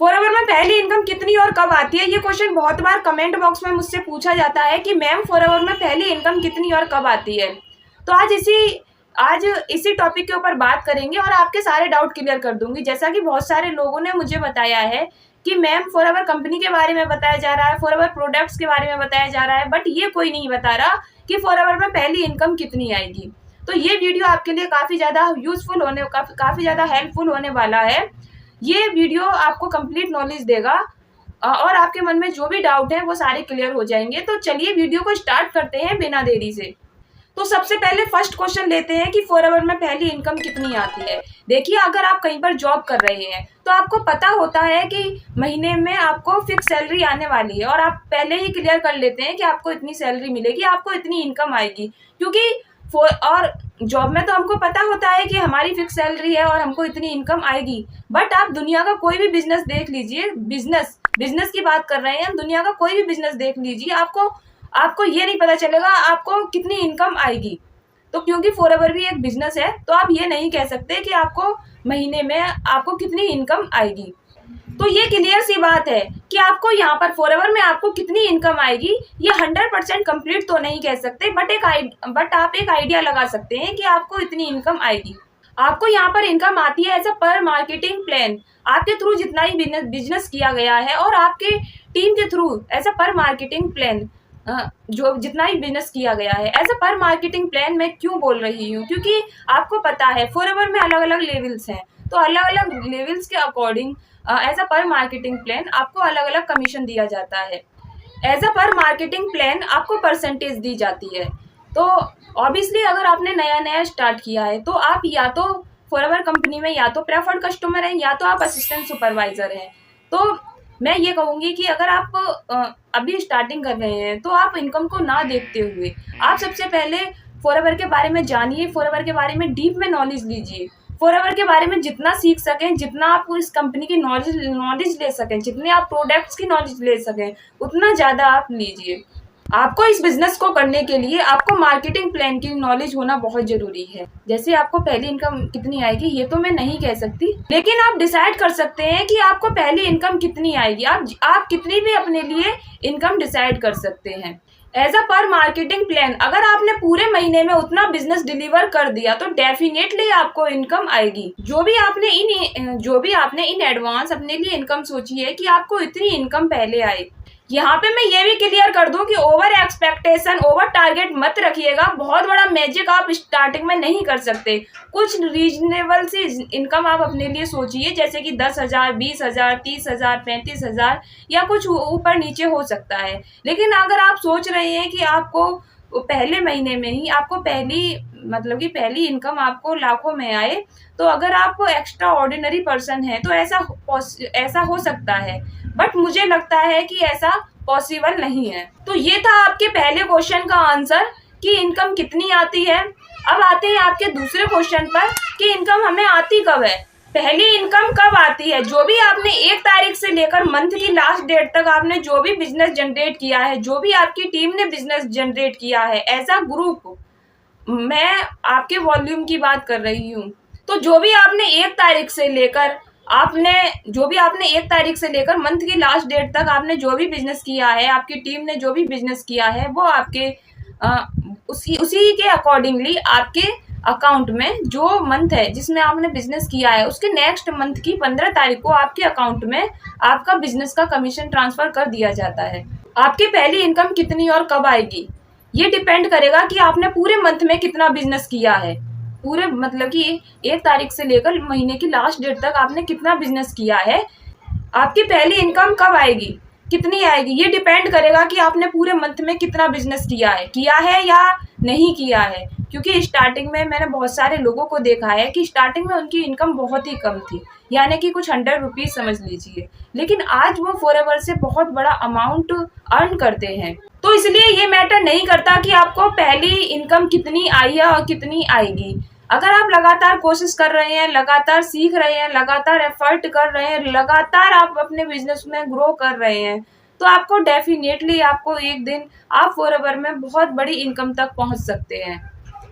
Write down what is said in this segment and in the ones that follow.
Forever में पहली income कितनी और कब आती है? ये क्वेश्चन बहुत बार कमेंट बॉक्स में मुझसे पूछा जाता है कि मैम फॉरएवर में पहली इनकम कितनी और कब आती है। तो आज इसी टॉपिक के ऊपर बात करेंगे और आपके सारे डाउट क्लियर कर दूंगी। जैसा कि बहुत सारे लोगों ने मुझे बताया है कि मैम फॉरएवर कंपनी के बारे में बताया जा रहा है, फॉरएवर प्रोडक्ट्स के बारे में बताया जा रहा है, बट ये कोई नहीं बता रहा कि फॉरएवर में पहली इनकम कितनी आएगी। तो ये वीडियो आपके लिए काफ़ी ज़्यादा यूजफुल काफ़ी ज़्यादा हेल्पफुल होने वाला है। ये वीडियो आपको कंप्लीट नॉलेज देगा और आपके मन में जो भी डाउट है वो सारे क्लियर हो जाएंगे। तो चलिए वीडियो को स्टार्ट करते हैं बिना देरी से। तो सबसे पहले फर्स्ट क्वेश्चन लेते हैं कि फॉरएवर में पहली इनकम कितनी आती है। देखिए, अगर आप कहीं पर जॉब कर रहे हैं तो आपको पता होता है कि महीने में आपको फिक्स सैलरी आने वाली है और आप पहले ही क्लियर कर लेते हैं कि आपको इतनी सैलरी मिलेगी, आपको इतनी इनकम आएगी। क्योंकि और जॉब में तो हमको पता होता है कि हमारी फिक्स सैलरी है और हमको इतनी इनकम आएगी। बट आप दुनिया का कोई भी बिजनेस देख लीजिए, बिजनेस की बात कर रहे हैं हम, दुनिया का कोई भी बिजनेस देख लीजिए, आपको ये नहीं पता चलेगा आपको कितनी इनकम आएगी। तो क्योंकि फॉरएवर भी एक बिजनेस है तो आप ये नहीं कह सकते कि आपको महीने में आपको कितनी इनकम आएगी। तो ये क्लियर सी बात है कि आपको यहाँ पर फॉरएवर में आपको कितनी इनकम आएगी ये 100% कंप्लीट तो नहीं कह सकते, बट आप एक आइडिया लगा सकते हैं कि आपको इतनी इनकम आएगी। आपको यहाँ पर इनकम आती है एज अ पर मार्केटिंग प्लान। आपके थ्रू जितना ही बिजनेस किया गया है और आपके टीम के थ्रू एज अ पर मार्केटिंग प्लान जो जितना ही बिजनेस किया गया है एज अ पर मार्केटिंग प्लान। मैं क्यों बोल रही हूँ? क्योंकि आपको पता है फॉरएवर में अलग अलग लेवल्स हैं, तो अलग अलग लेवल्स के अकॉर्डिंग एज अ पर मार्केटिंग प्लान आपको अलग अलग कमीशन दिया जाता है। एज अ पर मार्केटिंग प्लान आपको परसेंटेज दी जाती है। तो ऑब्वियसली अगर आपने नया नया स्टार्ट किया है तो आप या तो फॉरएवर कंपनी में या तो प्रेफर्ड कस्टमर हैं या तो आप असिस्टेंट सुपरवाइजर हैं। तो मैं ये कहूँगी कि अगर आप अभी स्टार्टिंग कर रहे हैं तो आप इनकम को ना देखते हुए आप सबसे पहले फॉरएवर के बारे में जानिए, फॉरएवर के बारे में डीप में नॉलेज लीजिए। फॉरएवर के बारे में जितना सीख सकें, जितना आप इस कंपनी की नॉलेज ले सकें, जितने आप प्रोडक्ट्स की नॉलेज ले सकें, उतना ज़्यादा आप लीजिए। आपको इस बिजनेस को करने के लिए आपको मार्केटिंग प्लान की नॉलेज होना बहुत जरूरी है। जैसे आपको पहली इनकम कितनी आएगी ये तो मैं नहीं कह सकती, लेकिन आप डिसाइड कर सकते हैं कि आपको पहली इनकम कितनी आएगी। आप कितनी भी अपने लिए इनकम डिसाइड कर सकते हैं एज अ पर मार्केटिंग प्लान। अगर आपने पूरे महीने में उतना बिजनेस डिलीवर कर दिया तो डेफिनेटली आपको इनकम आएगी। जो भी आपने इन एडवांस अपने लिए इनकम सोची है कि आपको इतनी इनकम पहले आए। यहाँ पे मैं ये भी क्लियर कर दूं कि ओवर एक्सपेक्टेशन, ओवर टारगेट मत रखिएगा। बहुत बड़ा मैजिक आप स्टार्टिंग में नहीं कर सकते। कुछ रीजनेबल सी इनकम आप अपने लिए सोचिए, जैसे कि 10,000, 20,000, 30,000, 35,000 या कुछ ऊपर नीचे हो सकता है। लेकिन अगर आप सोच रहे हैं कि आपको पहले महीने में ही आपको पहली इनकम आपको लाखों में आए, तो अगर आप एक्स्ट्रा ऑर्डिनरी पर्सन है तो ऐसा हो सकता है, बट मुझे लगता है कि ऐसा पॉसिबल नहीं है। तो ये था आपके पहले क्वेश्चन का आंसर कि इनकम कितनी आती है। अब आते हैं आपके दूसरे क्वेश्चन पर कि इनकम हमें आती कब है, पहली इनकम कब आती है। जो भी आपने 1 तारीख से लेकर मंथ की लास्ट डेट तक आपने जो भी बिजनेस जनरेट किया है, जो भी आपकी टीम ने बिजनेस जनरेट किया है एज अ ग्रुप, मैं आपके वॉल्यूम की बात कर रही हूँ। तो जो भी आपने 1 तारीख से लेकर मंथ की लास्ट डेट तक आपने जो भी बिजनेस किया है, आपकी टीम ने जो भी बिजनेस किया है, वो आपके उसी के अकॉर्डिंगली आपके अकाउंट में जो मंथ है जिसमें आपने बिजनेस किया है उसके नेक्स्ट मंथ की 15 तारीख को आपके अकाउंट में आपका बिजनेस का कमीशन ट्रांसफर कर दिया जाता है। आपकी पहली इनकम कितनी और कब आएगी ये डिपेंड करेगा कि आपने पूरे मंथ में कितना बिजनेस किया है। पूरे कि 1 तारीख से लेकर महीने की लास्ट डेट तक आपने कितना बिजनेस किया है। आपकी पहली इनकम कब आएगी, कितनी आएगी, ये डिपेंड करेगा कि आपने पूरे मंथ में कितना बिजनेस किया है या नहीं किया है। क्योंकि स्टार्टिंग में मैंने बहुत सारे लोगों को देखा है कि स्टार्टिंग में उनकी इनकम बहुत ही कम थी, यानी कि कुछ 100 रुपीज़ समझ लीजिए, लेकिन आज वो फॉरएवर से बहुत बड़ा अमाउंट अर्न करते हैं। तो इसलिए ये मैटर नहीं करता कि आपको पहली इनकम कितनी आई है और कितनी आएगी। अगर आप लगातार कोशिश कर रहे हैं, लगातार सीख रहे हैं, लगातार एफर्ट कर रहे हैं, लगातार आप अपने बिजनेस में ग्रो कर रहे हैं, तो आपको डेफिनेटली एक दिन आप फॉरएवर में बहुत बड़ी इनकम तक पहुंच सकते हैं।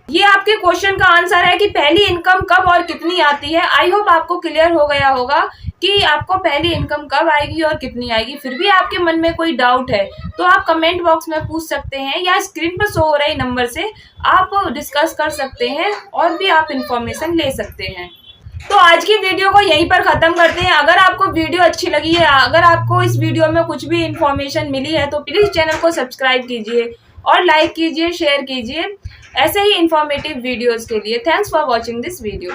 ये आपके क्वेश्चन का आंसर है कि पहली इनकम कब और कितनी आती है। आई होप आपको क्लियर हो गया होगा कि आपको पहली इनकम कब आएगी और कितनी आएगी। फिर भी आपके मन में कोई डाउट है तो आप कमेंट बॉक्स में पूछ सकते हैं या स्क्रीन पर शो हो रहे नंबर से आप डिस्कस कर सकते हैं और भी आप इंफॉर्मेशन ले सकते हैं। तो आज की वीडियो को यहीं पर ख़त्म करते हैं। अगर आपको वीडियो अच्छी लगी है, अगर आपको इस वीडियो में कुछ भी इंफॉर्मेशन मिली है तो प्लीज़ चैनल को सब्सक्राइब कीजिए और लाइक कीजिए, शेयर कीजिए ऐसे ही इंफॉर्मेटिव वीडियोस के लिए। Thanks for watching this video.